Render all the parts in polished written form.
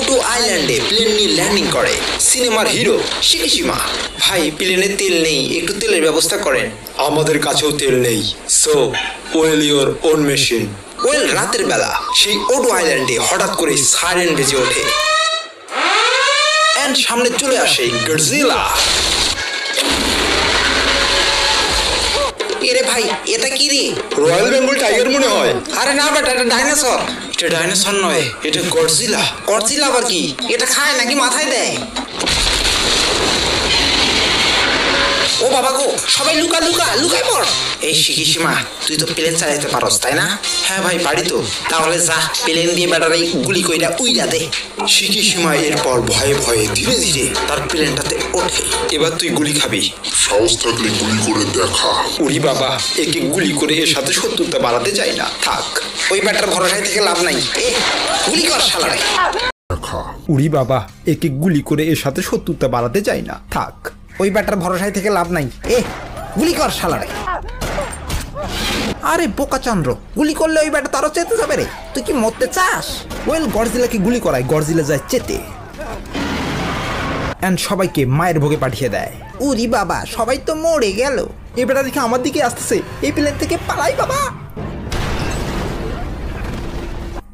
ওটো আইল্যান্ডে প্লেন নিয়ে ল্যান্ডিং করে সিনেমার হিরো শিকিশিমা। ভাই প্লেনে তেল নেই, একটু তেলের ব্যবস্থা করেন। আমাদের কাছেও তেল নেই, so well your own machine. Well রাতের বেলা সেই ওটো আইল্যান্ডে হঠাৎ করে সাইরেন বেজে ওঠে এন্ড সামনে চলে আসে গডজিলা। এরে ভাই এটা কি রে? রয়্যাল বেঙ্গল টাইগার মনে হয়। আরে না বেটা, এটা ডাইনোসর। এটা ডাইনোসর নয়, এটা গডজিলা। গডজিলা আবার কি? এটা খায় নাকি মাথায় দেয়? ও বাবা গো, সবাই লুকা লুকা লুকাই পড়। এই শিকিশিমা, তুই তো প্লেন চালাতে পারস তাই না? হ্যাঁ ভাই পারি তো। তাহলে যা প্লেন দিয়ে ব্যাটারি গুলি কইরা উইরা দে। শিকিশিমা এরপর ভয়ে ভয়ে ধীরে ধীরে তার প্লেনটাতে ওঠে। এবার তুই গুলি খাবি। সাহস থাকলে গুলি করে দেখা। উরি বাবা, একে গুলি করে এর সাথে শত্রুতা বাড়াতে চাই না, থাক। ওই ব্যাটার ভরসায় থেকে লাভ নাই। এ গুলি কর শালারে। উরি বাবা, একে গুলি করে এর সাথে শত্রুতা বাড়াতে চাই না, থাক। ওই ব্যাটার ভরসায় থেকে লাভ নাই। এ গুলি কর শালারে। আরে বোকা চন্দ্র, গুলি করলে ওই ব্যাটা তারও চেতে যাবে রে। তুই কি মরতে চাস? ওয়েল গডজিলাকে গুলি করায়, গডজিলা যায় চেতে এন্ড সবাইকে মায়ের ভোগে পাঠিয়ে দেয়। উরি বাবা, সবাই তো মরে গেল। এই বেটা দেখে আমার দিকে আসতেছে, এই প্লেন থেকে পালাই বাবা।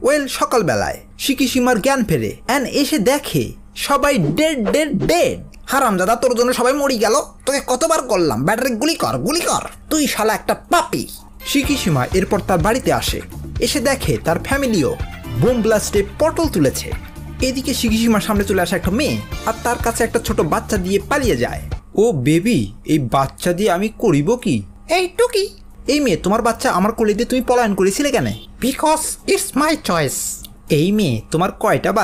ওয়েল সকালবেলায় শিকিশিমার জ্ঞান ফেরে এন্ড এসে দেখে সবাই ডেড ডেড ডেড। হারামজাদা, তোর জন্য সবাই মরে গেল। তোকে কতবার করলাম ব্যাটারি গুলি কর গুলি কর। তুই শালা একটা পাপি। শিকিশিমা এরপর তার বাড়িতে আসে, এসে দেখে তার ফ্যামিলিও বোম ব্লাস্টে পটল তুলেছে। এদিকে শিকিশিমার সামনে চলে আসে একটা মেয়ে আর তার কাছে একটা ছোট বাচ্চা দিয়ে পালিয়ে যায়। ও বেবি, এই বাচ্চা দিয়ে আমি করিব কি? এই টুকি, এই মেয়ে, তোমার বাচ্চা আমার কোলে দিয়ে তুমি পলায়ন করেছিলে কেন? Because it's my choice. এই মেয়ে, তোমার কয়টা বাচ্চা?